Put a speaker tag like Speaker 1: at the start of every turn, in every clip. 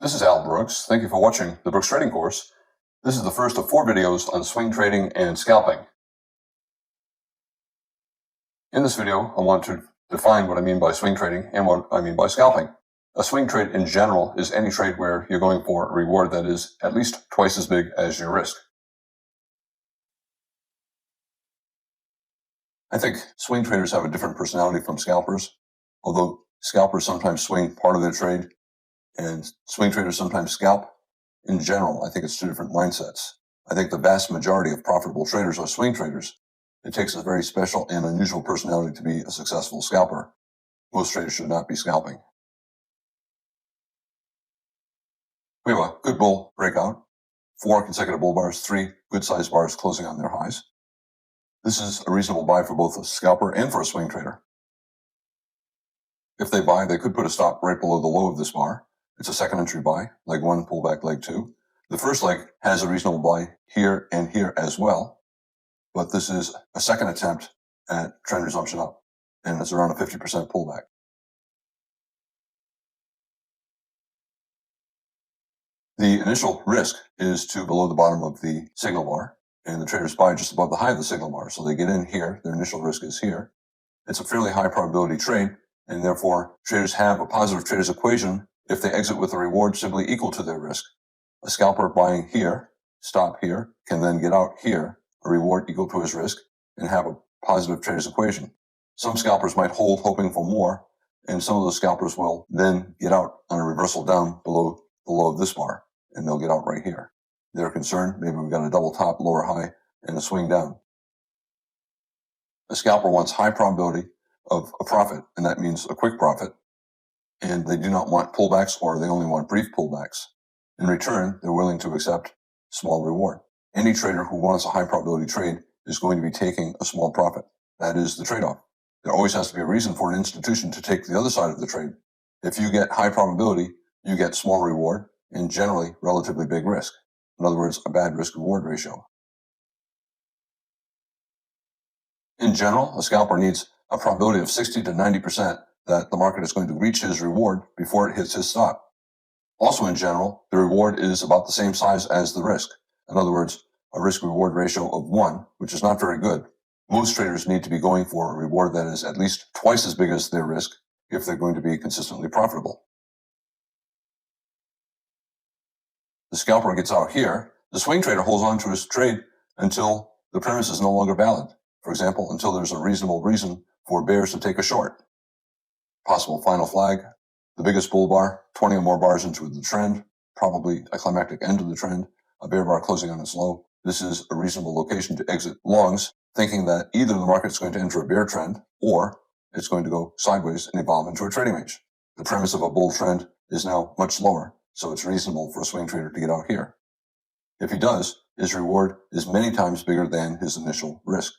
Speaker 1: This is Al Brooks. Thank you for watching the Brooks Trading course. This is the first of 4 videos on swing trading and scalping. In this video, I want to define what I mean by swing trading and what I mean by scalping. A swing trade in general is any trade where you're going for a reward that is at least twice as big as your risk. I think swing traders have a different personality from scalpers, although scalpers sometimes swing part of their trade and swing traders sometimes scalp. In general, I think it's 2 different mindsets. I think the vast majority of profitable traders are swing traders. It takes a very special and unusual personality to be a successful scalper. Most traders should not be scalping. We have a good bull breakout, 4 consecutive bull bars, 3 good-sized bars closing on their highs. This is a reasonable buy for both a scalper and for a swing trader. If they buy, they could put a stop right below the low of this bar. It's a second entry buy, leg 1, pullback leg 2. The first leg has a reasonable buy here and here as well, but this is a second attempt at trend resumption up, and it's around a 50% pullback. The initial risk is to below the bottom of the signal bar, and the traders buy just above the high of the signal bar. So they get in here, their initial risk is here. It's a fairly high probability trade, and therefore traders have a positive trader's equation if they exit with a reward simply equal to their risk. A scalper buying here, stop here, can then get out here, a reward equal to his risk, and have a positive trader's equation. Some scalpers might hold hoping for more, and some of those scalpers will then get out on a reversal down below the low of this bar, and they'll get out right here. They're concerned, maybe we've got a double top, lower high, and a swing down. A scalper wants high probability of a profit, and that means a quick profit, and they do not want pullbacks, or they only want brief pullbacks. In return, they're willing to accept small reward. Any trader who wants a high probability trade is going to be taking a small profit. That is the trade-off. There always has to be a reason for an institution to take the other side of the trade. If you get high probability, you get small reward and generally relatively big risk. In other words, a bad risk-reward ratio. In general, a scalper needs a probability of 60 to 90% that the market is going to reach his reward before it hits his stop. Also in general, the reward is about the same size as the risk. In other words, a risk-reward ratio of 1, which is not very good. Most traders need to be going for a reward that is at least twice as big as their risk if they're going to be consistently profitable. The scalper gets out here. The swing trader holds on to his trade until the premise is no longer valid. For example, until there's a reasonable reason for bears to take a short. Possible final flag, the biggest bull bar, 20 or more bars into the trend, probably a climactic end of the trend, a bear bar closing on its low. This is a reasonable location to exit longs, thinking that either the market is going to enter a bear trend or it's going to go sideways and evolve into a trading range. The premise of a bull trend is now much lower, so it's reasonable for a swing trader to get out here. If he does, his reward is many times bigger than his initial risk.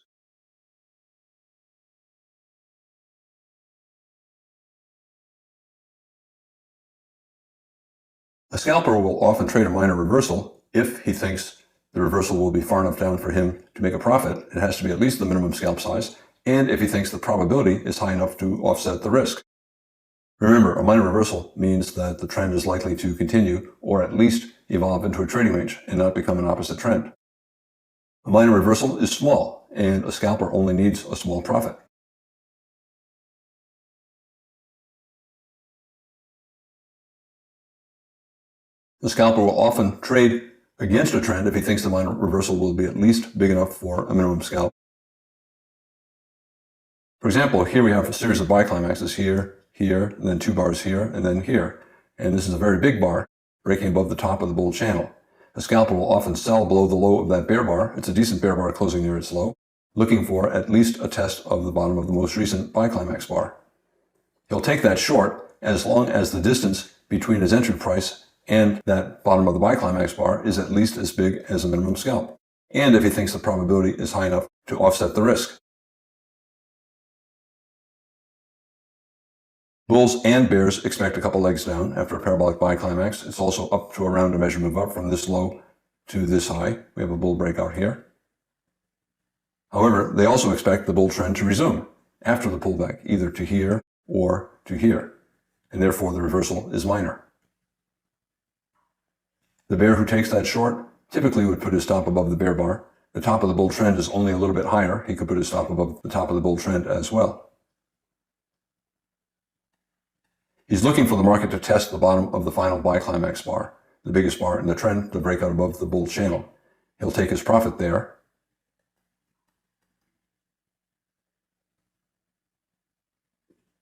Speaker 1: A scalper will often trade a minor reversal if he thinks the reversal will be far enough down for him to make a profit. It has to be at least the minimum scalp size, and if he thinks the probability is high enough to offset the risk. Remember, a minor reversal means that the trend is likely to continue or at least evolve into a trading range and not become an opposite trend. A minor reversal is small, and a scalper only needs a small profit. The scalper will often trade against a trend if he thinks the minor reversal will be at least big enough for a minimum scalp. For example, here we have a series of buy climaxes here, here, and then 2 bars here, and then here. And this is a very big bar, breaking above the top of the bull channel. A scalper will often sell below the low of that bear bar. It's a decent bear bar closing near its low, looking for at least a test of the bottom of the most recent buy climax bar. He'll take that short as long as the distance between his entry price and that bottom of the buy climax bar is at least as big as a minimum scalp, and if he thinks the probability is high enough to offset the risk. Bulls and bears expect a couple legs down after a parabolic buy climax. It's also up to around a measure move up from this low to this high. We have a bull breakout here. However, they also expect the bull trend to resume after the pullback, either to here or to here, and therefore the reversal is minor. The bear who takes that short typically would put his stop above the bear bar. The top of the bull trend is only a little bit higher. He could put his stop above the top of the bull trend as well. He's looking for the market to test the bottom of the final buy climax bar, the biggest bar in the trend, the breakout above the bull channel. He'll take his profit there.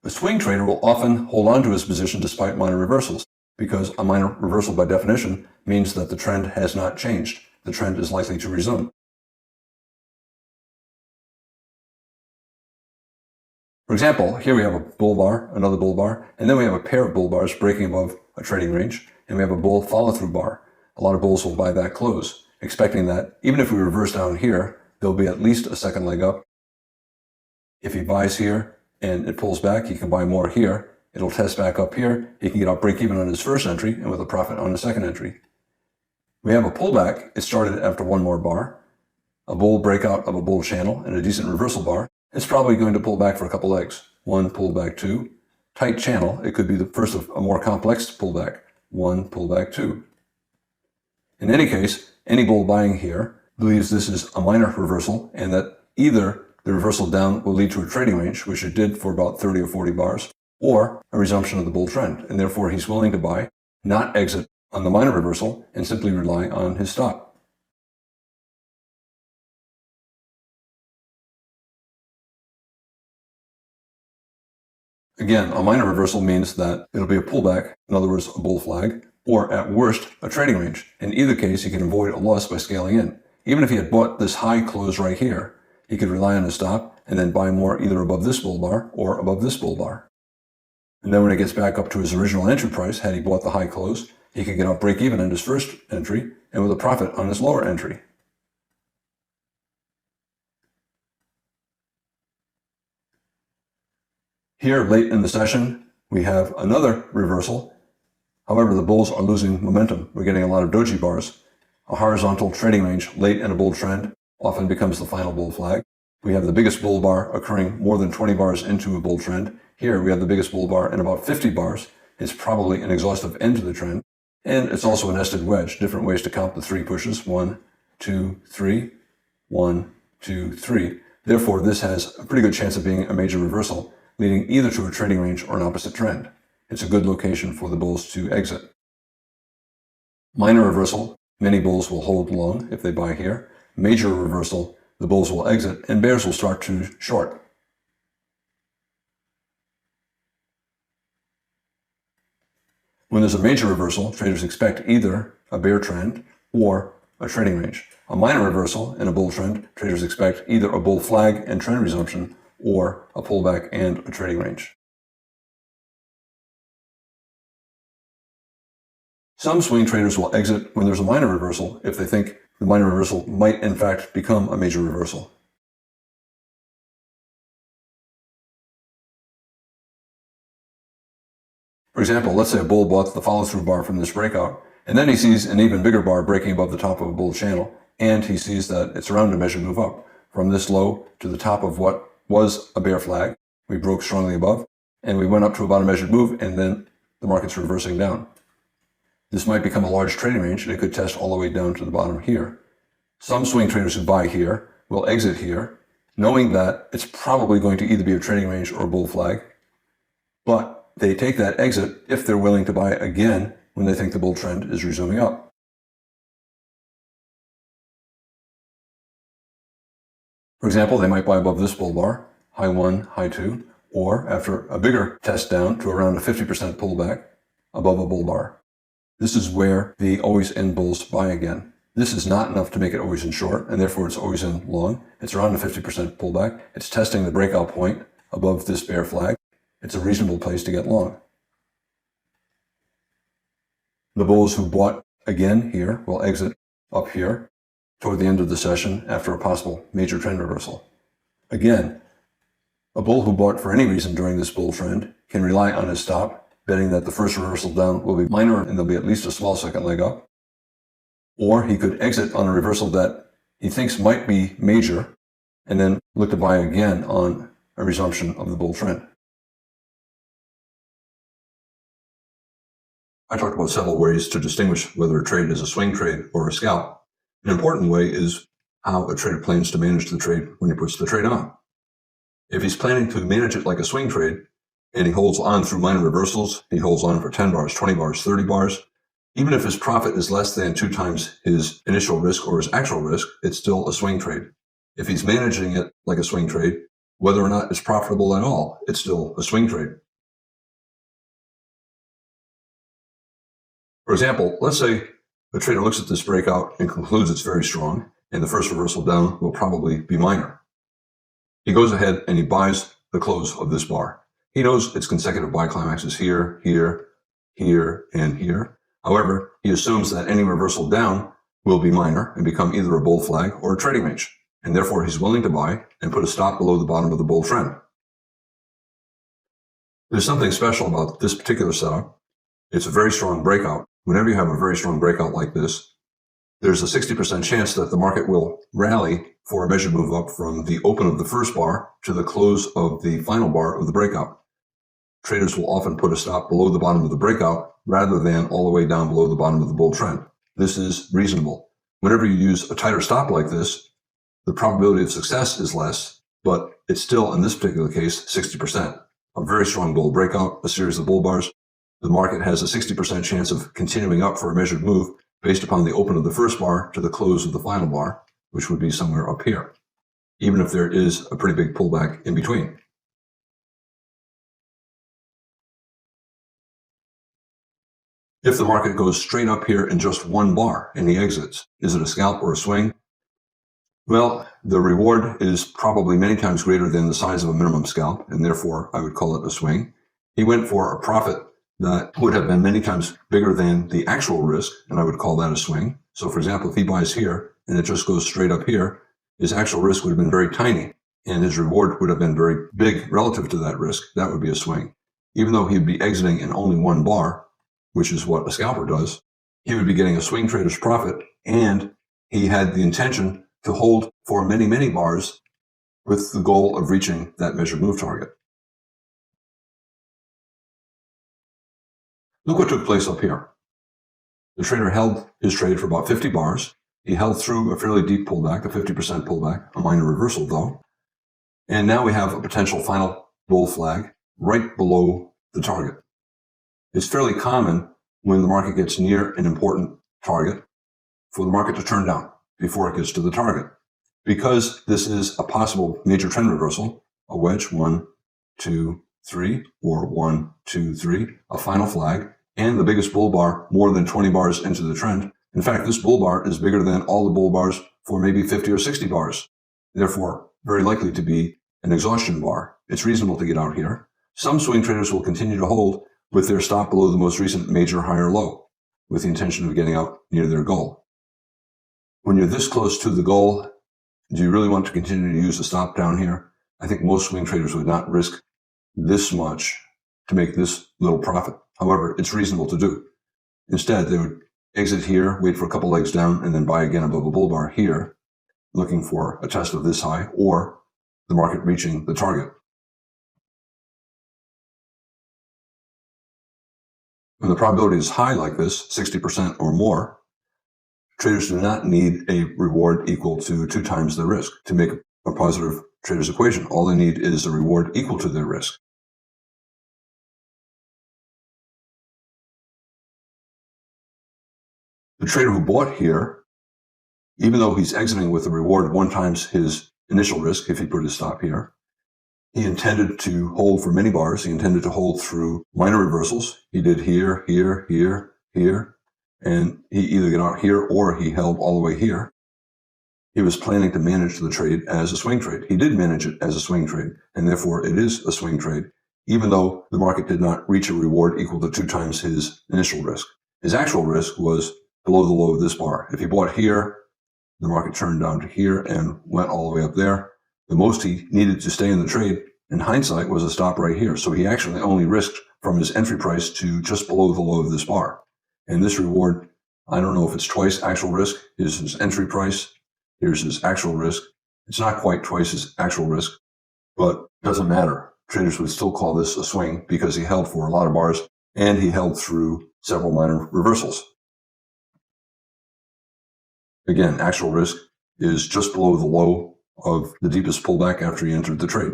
Speaker 1: A swing trader will often hold on to his position despite minor reversals, because a minor reversal by definition means that the trend has not changed. The trend is likely to resume. For example, here we have a bull bar, another bull bar, and then we have a pair of bull bars breaking above a trading range, and we have a bull follow-through bar. A lot of bulls will buy that close, expecting that even if we reverse down here, there'll be at least a second leg up. If he buys here and it pulls back, he can buy more here. It'll test back up here. He can get out break even on his first entry and with a profit on his second entry. We have a pullback. It started after one more bar, a bull breakout of a bull channel and a decent reversal bar. It's probably going to pull back for a couple legs. One, pullback, two. Tight channel, it could be the first of a more complex pullback. One, pullback, two. In any case, any bull buying here believes this is a minor reversal and that either the reversal down will lead to a trading range, which it did for about 30 or 40 bars, or a resumption of the bull trend. And therefore, he's willing to buy, not exit on the minor reversal, and simply rely on his stop. Again, a minor reversal means that it'll be a pullback, in other words, a bull flag, or at worst, a trading range. In either case, he can avoid a loss by scaling in. Even if he had bought this high close right here, he could rely on his stop and then buy more either above this bull bar or above this bull bar. And then when it gets back up to his original entry price, had he bought the high close, he could get out break even on his first entry and with a profit on his lower entry. Here, late in the session, we have another reversal. However, the bulls are losing momentum. We're getting a lot of doji bars. A horizontal trading range late in a bull trend often becomes the final bull flag. We have the biggest bull bar occurring more than 20 bars into a bull trend. Here, we have the biggest bull bar in about 50 bars. It's probably an exhaustive end to the trend. And it's also a nested wedge, different ways to count the three pushes. 1, 2, 3, 1, 2, 3. Therefore, this has a pretty good chance of being a major reversal, leading either to a trading range or an opposite trend. It's a good location for the bulls to exit. Minor reversal, many bulls will hold long if they buy here. Major reversal, the bulls will exit and bears will start to short. When there's a major reversal, traders expect either a bear trend or a trading range. A minor reversal in a bull trend, traders expect either a bull flag and trend resumption or a pullback and a trading range. Some swing traders will exit when there's a minor reversal if they think the minor reversal might in fact become a major reversal. For example, let's say a bull bought the follow-through bar from this breakout, and then he sees an even bigger bar breaking above the top of a bull channel, and he sees that it's around a measured move up from this low to the top of what was a bear flag. We broke strongly above, and we went up to about a measured move, and then the market's reversing down. This might become a large trading range, and it could test all the way down to the bottom here. Some swing traders who buy here will exit here, knowing that it's probably going to either be a trading range or a bull flag, but they take that exit if they're willing to buy again when they think the bull trend is resuming up. For example, they might buy above this bull bar, high 1, high 2, or after a bigger test down to around a 50% pullback above a bull bar. This is where the always in bulls buy again. This is not enough to make it always in short, and therefore it's always in long. It's around a 50% pullback. It's testing the breakout point above this bear flag. It's a reasonable place to get long. The bulls who bought again here will exit up here toward the end of the session after a possible major trend reversal. Again, a bull who bought for any reason during this bull trend can rely on his stop, betting that the first reversal down will be minor and there'll be at least a small second leg up. Or he could exit on a reversal that he thinks might be major and then look to buy again on a resumption of the bull trend. I talked about several ways to distinguish whether a trade is a swing trade or a scalp. An important way is how a trader plans to manage the trade when he puts the trade on. If he's planning to manage it like a swing trade, and he holds on through minor reversals, he holds on for 10 bars, 20 bars, 30 bars, even if his profit is less than 2 times his initial risk or his actual risk, it's still a swing trade. If he's managing it like a swing trade, whether or not it's profitable at all, it's still a swing trade. For example, let's say the trader looks at this breakout and concludes it's very strong, and the first reversal down will probably be minor. He goes ahead and he buys the close of this bar. He knows its consecutive buy climaxes here, here, here, and here. However, he assumes that any reversal down will be minor and become either a bull flag or a trading range, and therefore he's willing to buy and put a stop below the bottom of the bull trend. There's something special about this particular setup. It's a very strong breakout. Whenever you have a very strong breakout like this, there's a 60% chance that the market will rally for a measured move up from the open of the first bar to the close of the final bar of the breakout. Traders will often put a stop below the bottom of the breakout rather than all the way down below the bottom of the bull trend. This is reasonable. Whenever you use a tighter stop like this, the probability of success is less, but it's still, in this particular case, 60%. A very strong bull breakout, a series of bull bars. The market has a 60% chance of continuing up for a measured move based upon the open of the first bar to the close of the final bar, which would be somewhere up here, even if there is a pretty big pullback in between. If the market goes straight up here in just one bar and he exits, is it a scalp or a swing? Well, the reward is probably many times greater than the size of a minimum scalp, and therefore I would call it a swing. He went for a profit that would have been many times bigger than the actual risk, and I would call that a swing. So for example, if he buys here and it just goes straight up here, his actual risk would have been very tiny, and his reward would have been very big relative to that risk. That would be a swing. Even though he'd be exiting in only one bar, which is what a scalper does, he would be getting a swing trader's profit, and he had the intention to hold for many, many bars with the goal of reaching that measured move target. Look what took place up here. The trader held his trade for about 50 bars. He held through a fairly deep pullback, a 50% pullback, a minor reversal though. And now we have a potential final bull flag right below the target. It's fairly common when the market gets near an important target for the market to turn down before it gets to the target. Because this is a possible major trend reversal, a wedge, 1, 2, 3, or 1, 2, 3, a final flag, and the biggest bull bar more than 20 bars into the trend. In fact, this bull bar is bigger than all the bull bars for maybe 50 or 60 bars. Therefore, very likely to be an exhaustion bar. It's reasonable to get out here. Some swing traders will continue to hold with their stop below the most recent major high or low, with the intention of getting out near their goal. When you're this close to the goal, do you really want to continue to use a stop down here? I think most swing traders would not risk this much to make this little profit. However, it's reasonable to do. Instead, they would exit here, wait for a couple legs down, and then buy again above a bull bar here, looking for a test of this high or the market reaching the target. When the probability is high like this, 60% or more, traders do not need a reward equal to 2 times the risk to make a positive trader's equation. All they need is a reward equal to their risk. The trader who bought here, even though he's exiting with a reward of 1 times his initial risk, if he put his stop here, he intended to hold for many bars. He intended to hold through minor reversals. He did here, here, here, here, and he either got out here or he held all the way here. He was planning to manage the trade as a swing trade. He did manage it as a swing trade, and therefore it is a swing trade, even though the market did not reach a reward equal to 2 times his initial risk. His actual risk was below the low of this bar. If he bought here, the market turned down to here and went all the way up there. The most he needed to stay in the trade, in hindsight, was a stop right here. So he actually only risked from his entry price to just below the low of this bar. And this reward, I don't know if it's twice actual risk. Here's his entry price. Here's his actual risk. It's not quite twice his actual risk, but it doesn't matter. Traders would still call this a swing because he held for a lot of bars and he held through several minor reversals. Again, actual risk is just below the low of the deepest pullback after you entered the trade.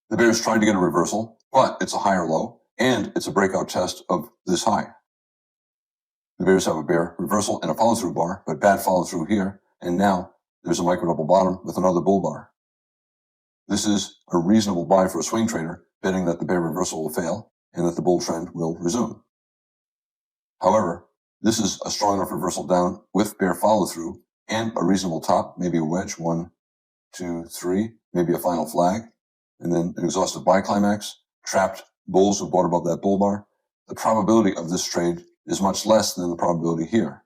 Speaker 1: The bears tried to get a reversal, but it's a higher low, and it's a breakout test of this high. The bears have a bear reversal and a follow-through bar, but bad follow-through here, and now there's a micro double bottom with another bull bar. This is a reasonable buy for a swing trader, betting that the bear reversal will fail and that the bull trend will resume. However, this is a strong enough reversal down with bear follow-through and a reasonable top, maybe a wedge, 1, 2, 3, maybe a final flag, and then an exhaustive buy climax, trapped bulls who bought above that bull bar. The probability of this trade is much less than the probability here.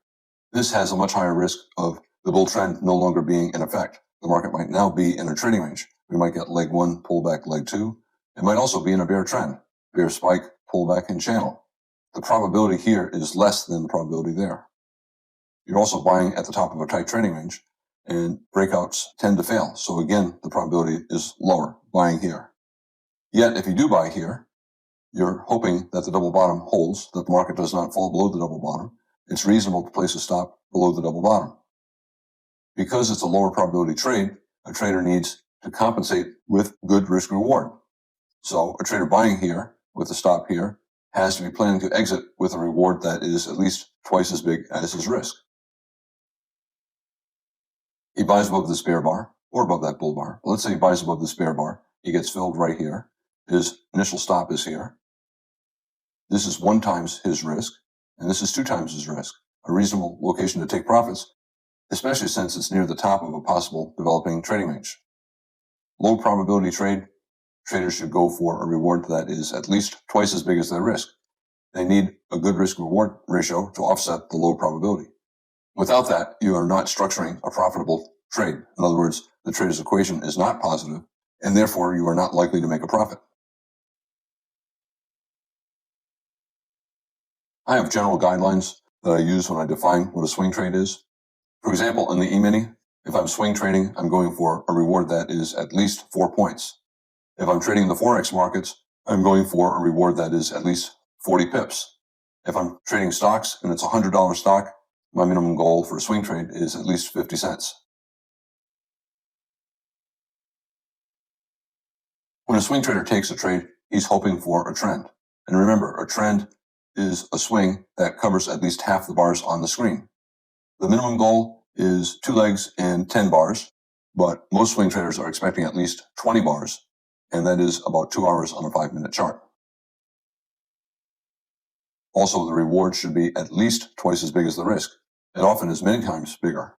Speaker 1: This has a much higher risk of the bull trend no longer being in effect. The market might now be in a trading range. We might get leg 1, pullback, leg 2. It might also be in a bear trend, bear spike, pullback, and channel. The probability here is less than the probability there. You're also buying at the top of a tight trading range, and breakouts tend to fail. So again, the probability is lower buying here. Yet, if you do buy here, you're hoping that the double bottom holds, that the market does not fall below the double bottom. It's reasonable to place a stop below the double bottom. Because it's a lower probability trade, a trader needs to compensate with good risk reward. So a trader buying here with a stop here has to be planning to exit with a reward that is at least twice as big as his risk. He buys above this bear bar or above that bull bar. Let's say he buys above this bear bar. He gets filled right here. His initial stop is here. This is 1 times his risk, and this is 2 times his risk. A reasonable location to take profits, especially since it's near the top of a possible developing trading range. Low probability trade, traders should go for a reward that is at least twice as big as their risk. They need a good risk-reward ratio to offset the low probability. Without that, you are not structuring a profitable trade. In other words, the trader's equation is not positive, and therefore you are not likely to make a profit. I have general guidelines that I use when I define what a swing trade is. For example, in the E-mini, if I'm swing trading, I'm going for a reward that is at least 4 points. If I'm trading the Forex markets, I'm going for a reward that is at least 40 pips. If I'm trading stocks and it's a $100 stock, my minimum goal for a swing trade is at least 50 cents. When a swing trader takes a trade, he's hoping for a trend. And remember, a trend is a swing that covers at least half the bars on the screen. The minimum goal is 2 legs and 10 bars, but most swing traders are expecting at least 20 bars, and that is about 2 hours on a 5-minute chart. Also, the reward should be at least twice as big as the risk. It often is many times bigger.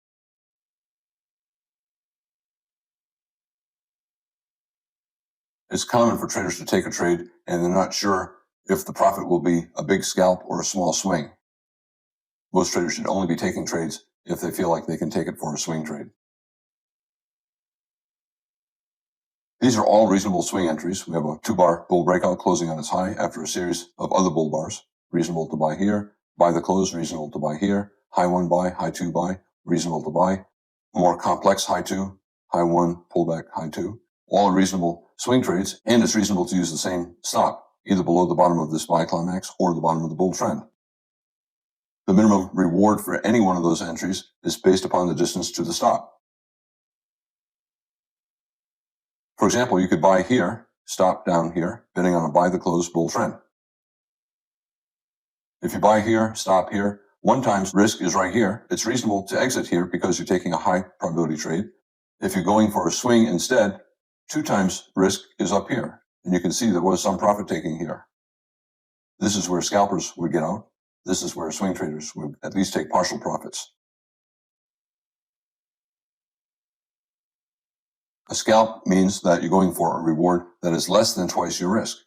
Speaker 1: It's common for traders to take a trade and they're not sure if the profit will be a big scalp or a small swing. Most traders should only be taking trades if they feel like they can take it for a swing trade. These are all reasonable swing entries. We have a 2-bar bull breakout closing on its high after a series of other bull bars. Reasonable to buy here. Buy the close, reasonable to buy here. High 1 buy, high 2 buy, reasonable to buy. More complex high 2, high 1, pullback, high 2. All are reasonable swing trades, and it's reasonable to use the same stop, either below the bottom of this buy climax or the bottom of the bull trend. The minimum reward for any one of those entries is based upon the distance to the stop. For example, you could buy here, stop down here, betting on a buy the close bull trend. If you buy here, stop here, 1 times risk is right here. It's reasonable to exit here because you're taking a high probability trade. If you're going for a swing instead, 2 times risk is up here. And you can see there was some profit taking here. This is where scalpers would get out. This is where swing traders would at least take partial profits. A scalp means that you're going for a reward that is less than twice your risk.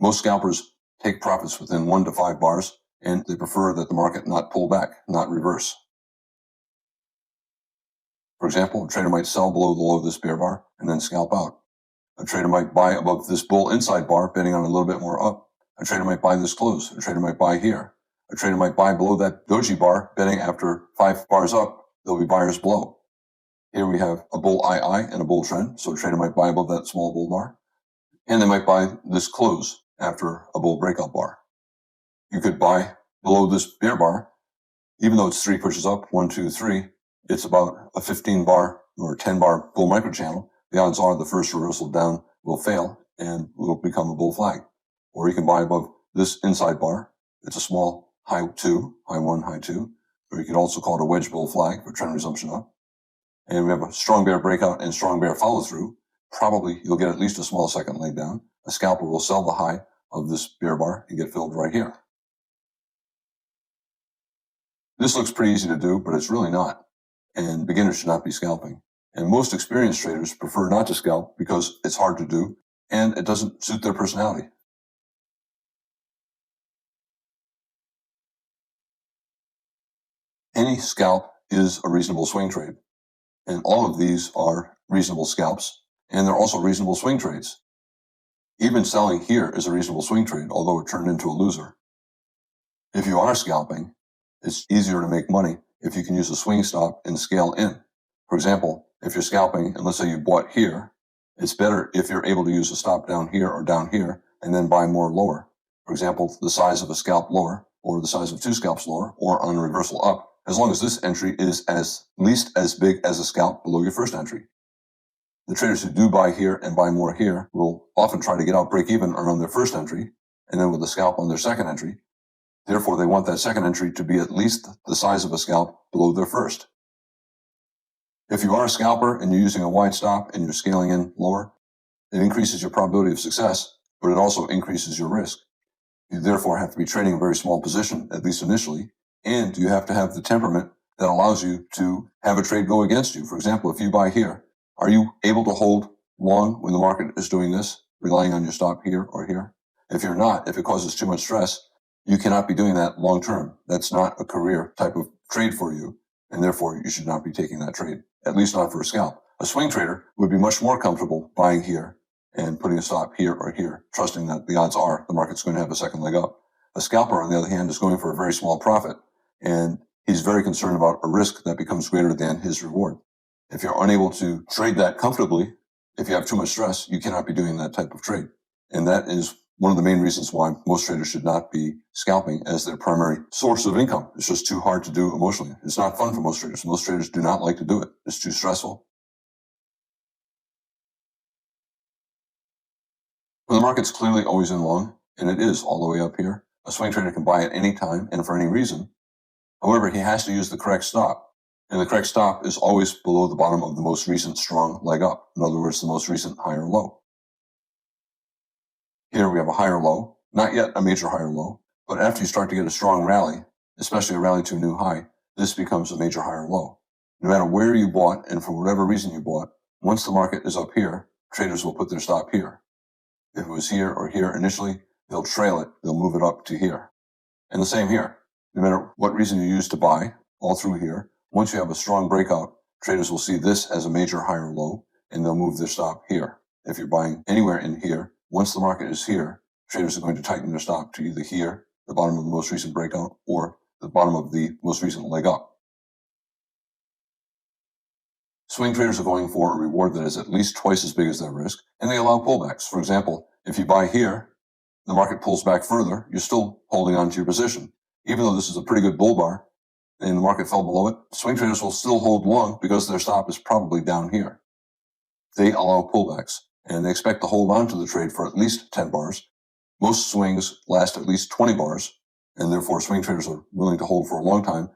Speaker 1: Most scalpers take profits within 1 to 5 bars, and they prefer that the market not pull back, not reverse. For example, a trader might sell below the low of this bear bar and then scalp out. A trader might buy above this bull inside bar, betting on a little bit more up. A trader might buy this close. A trader might buy here. A trader might buy below that doji bar, betting after 5 bars up, there'll be buyers below. Here we have a bull II and a bull trend, so a trader might buy above that small bull bar. And they might buy this close after a bull breakout bar. You could buy below this bear bar, even though it's 3 pushes up, 1, 2, 3, it's about a 15 bar or 10 bar bull micro channel. The odds are the first reversal down will fail and will become a bull flag. Or you can buy above this inside bar. It's a small high 2, high 1, high 2. Or you could also call it a wedge bull flag for trend resumption up. And we have a strong bear breakout and strong bear follow through. Probably you'll get at least a small second leg down. A scalper will sell the high of this bear bar and get filled right here. This looks pretty easy to do, but it's really not. And beginners should not be scalping. And most experienced traders prefer not to scalp because it's hard to do and it doesn't suit their personality. Any scalp is a reasonable swing trade. And all of these are reasonable scalps, and they're also reasonable swing trades. Even selling here is a reasonable swing trade, although it turned into a loser. If you are scalping, it's easier to make money if you can use a swing stop and scale in. For example, if you're scalping, and let's say you bought here, it's better if you're able to use a stop down here or down here and then buy more lower. For example, the size of a scalp lower or the size of 2 scalps lower or on a reversal up, as long as this entry is at least as big as a scalp below your first entry. The traders who do buy here and buy more here will often try to get out break even around their first entry and then with a scalp on their second entry. Therefore, they want that second entry to be at least the size of a scalp below their first. If you are a scalper and you're using a wide stop and you're scaling in lower, it increases your probability of success, but it also increases your risk. You therefore have to be trading a very small position, at least initially, and you have to have the temperament that allows you to have a trade go against you. For example, if you buy here, are you able to hold long when the market is doing this, relying on your stop here or here? If you're not, if it causes too much stress, you cannot be doing that long term. That's not a career type of trade for you, and therefore you should not be taking that trade, at least not for a scalp. A swing trader would be much more comfortable buying here and putting a stop here or here, trusting that the odds are the market's going to have a second leg up. A scalper, on the other hand, is going for a very small profit, and he's very concerned about a risk that becomes greater than his reward. If you're unable to trade that comfortably, if you have too much stress, you cannot be doing that type of trade. And that is one of the main reasons why most traders should not be scalping as their primary source of income. It's just too hard to do emotionally. It's not fun for most traders. Most traders do not like to do it. It's too stressful. When the market's clearly always in long, and it is all the way up here, a swing trader can buy at any time and for any reason. However, he has to use the correct stop. And the correct stop is always below the bottom of the most recent strong leg up. In other words, the most recent higher low. Here we have a higher low, not yet a major higher low, but after you start to get a strong rally, especially a rally to a new high, this becomes a major higher low. No matter where you bought and for whatever reason you bought, once the market is up here, traders will put their stop here. If it was here or here initially, they'll trail it, they'll move it up to here. And the same here. No matter what reason you use to buy, all through here, once you have a strong breakout, traders will see this as a major higher low, and they'll move their stop here. If you're buying anywhere in here, once the market is here, traders are going to tighten their stop to either here, the bottom of the most recent breakout, or the bottom of the most recent leg up. Swing traders are going for a reward that is at least twice as big as their risk, and they allow pullbacks. For example, if you buy here, the market pulls back further, you're still holding on to your position. Even though this is a pretty good bull bar, and the market fell below it, swing traders will still hold long because their stop is probably down here. They allow pullbacks, and they expect to hold on to the trade for at least 10 bars. Most swings last at least 20 bars, and therefore swing traders are willing to hold for a long time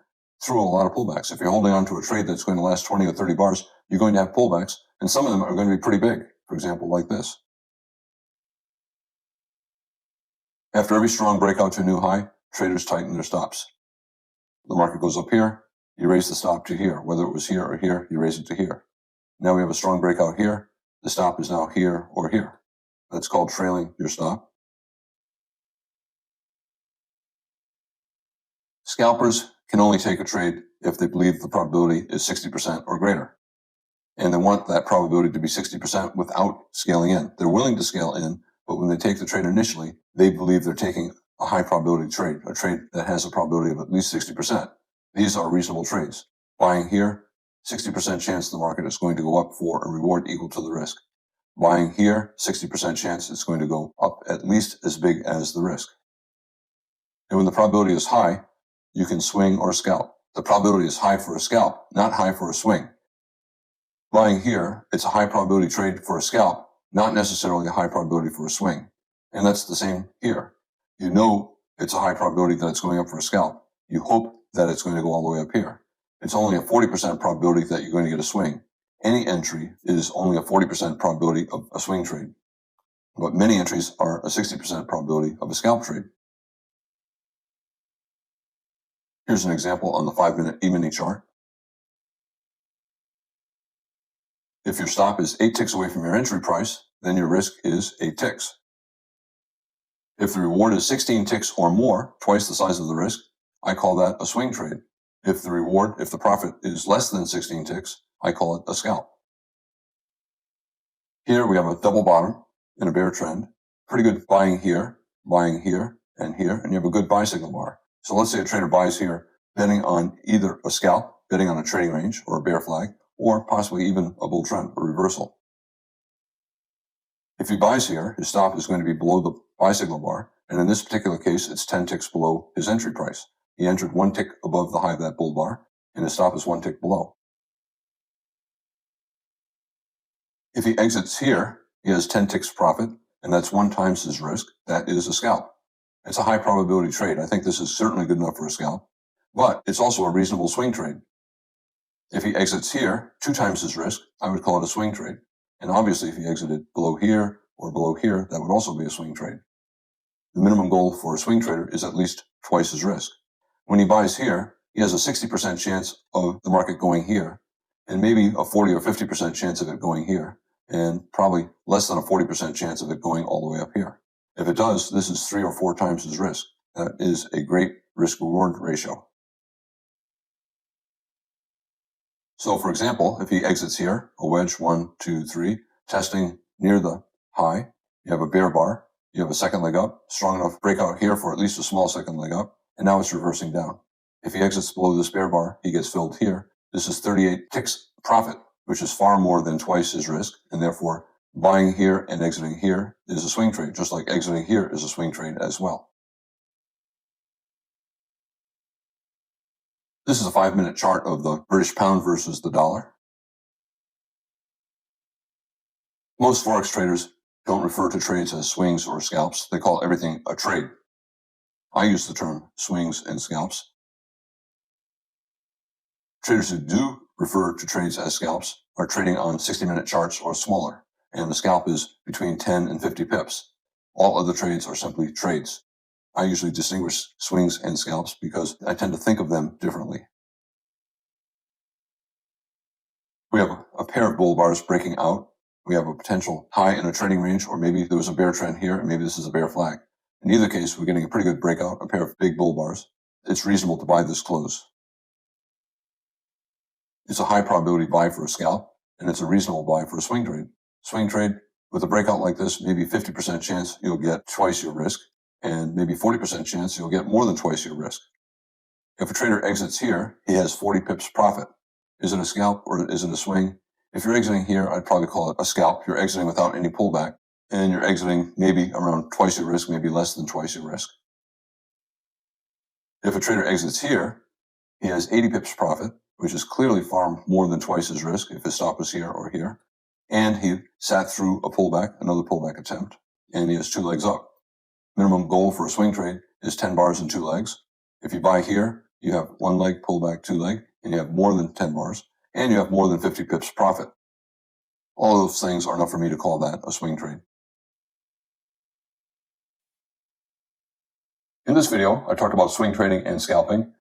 Speaker 1: through a lot of pullbacks. If you're holding on to a trade that's going to last 20 or 30 bars, you're going to have pullbacks, and some of them are going to be pretty big, for example, like this. After every strong breakout to a new high, traders tighten their stops. The market goes up here, you raise the stop to here. Whether it was here or here, you raise it to here. Now we have a strong breakout here. The stop is now here or here. That's called trailing your stop. Scalpers can only take a trade if they believe the probability is 60% or greater. And they want that probability to be 60% without scaling in. They're willing to scale in, but when they take the trade initially, they believe they're taking a high probability trade, a trade that has a probability of at least 60%. These are reasonable trades. Buying here, 60% chance the market is going to go up for a reward equal to the risk. Buying here, 60% chance it's going to go up at least as big as the risk. And when the probability is high, you can swing or scalp. The probability is high for a scalp, not high for a swing. Buying here, it's a high probability trade for a scalp, not necessarily a high probability for a swing. And that's the same here. You know it's a high probability that it's going up for a scalp. You hope that it's going to go all the way up here. It's only a 40% probability that you're going to get a swing. Any entry is only a 40% probability of a swing trade. But many entries are a 60% probability of a scalp trade. Here's an example on the 5-minute E-mini chart. If your stop is 8 ticks away from your entry price, then your risk is 8 ticks. If the reward is 16 ticks or more, twice the size of the risk, I call that a swing trade. If the profit is less than 16 ticks, I call it a scalp. Here we have a double bottom in a bear trend. Pretty good buying here, and you have a good buy signal bar. So let's say a trader buys here, betting on either a scalp, betting on a trading range or a bear flag, or possibly even a bull trend, a reversal. If he buys here, his stop is going to be below the buy signal bar, and in this particular case, it's 10 ticks below his entry price. He entered 1 tick above the high of that bull bar, and his stop is 1 tick below. If he exits here, he has 10 ticks profit, and that's 1 times his risk. That is a scalp. It's a high probability trade. I think this is certainly good enough for a scalp, but it's also a reasonable swing trade. If he exits here, 2 times his risk, I would call it a swing trade. And obviously, if he exited below here or below here, that would also be a swing trade. The minimum goal for a swing trader is at least twice his risk. When he buys here, he has a 60% chance of the market going here, and maybe a 40 or 50% chance of it going here, and probably less than a 40% chance of it going all the way up here. If it does, this is 3 or 4 times his risk. That is a great risk-reward ratio. So for example, if he exits here, a wedge 1, 2, 3, testing near the high, you have a bear bar, you have a second leg up, strong enough breakout here for at least a small second leg up, and now it's reversing down. If he exits below this bear bar, he gets filled here. This is 38 ticks profit, which is far more than twice his risk, and therefore buying here and exiting here is a swing trade, just like exiting here is a swing trade as well. This is a 5-minute chart of the British pound versus the dollar. Most Forex traders don't refer to trades as swings or scalps. They call everything a trade. I use the term swings and scalps. Traders who do refer to trades as scalps are trading on 60-minute charts or smaller, and the scalp is between 10 and 50 pips. All other trades are simply trades. I usually distinguish swings and scalps because I tend to think of them differently. We have a pair of bull bars breaking out. We have a potential high in a trading range, or maybe there was a bear trend here, and maybe this is a bear flag. In either case, we're getting a pretty good breakout, a pair of big bull bars. It's reasonable to buy this close. It's a high probability buy for a scalp, and it's a reasonable buy for a swing trade. Swing trade, with a breakout like this, maybe 50% chance you'll get twice your risk, and maybe 40% chance you'll get more than twice your risk. If a trader exits here, he has 40 pips profit. Is it a scalp or is it a swing? If you're exiting here, I'd probably call it a scalp. You're exiting without any pullback, and you're exiting maybe around twice your risk, maybe less than twice your risk. If a trader exits here, he has 80 pips profit, which is clearly far more than twice his risk if his stop is here or here. And he sat through a pullback, another pullback attempt, and he has 2 legs up. Minimum goal for a swing trade is 10 bars and 2 legs. If you buy here, you have 1 leg, pullback, 2 leg, and you have more than 10 bars, and you have more than 50 pips profit. All of those things are enough for me to call that a swing trade. In this video, I talked about swing trading and scalping.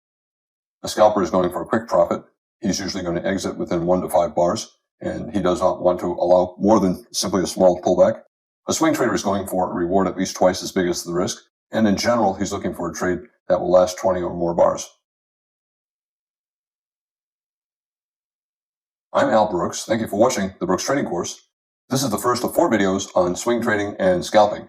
Speaker 1: A scalper is going for a quick profit. He's usually going to exit within 1 to 5 bars, and he does not want to allow more than simply a small pullback. A swing trader is going for a reward at least twice as big as the risk, and in general, he's looking for a trade that will last 20 or more bars. I'm Al Brooks. Thank you for watching the Brooks Trading Course. This is the first of 4 videos on swing trading and scalping.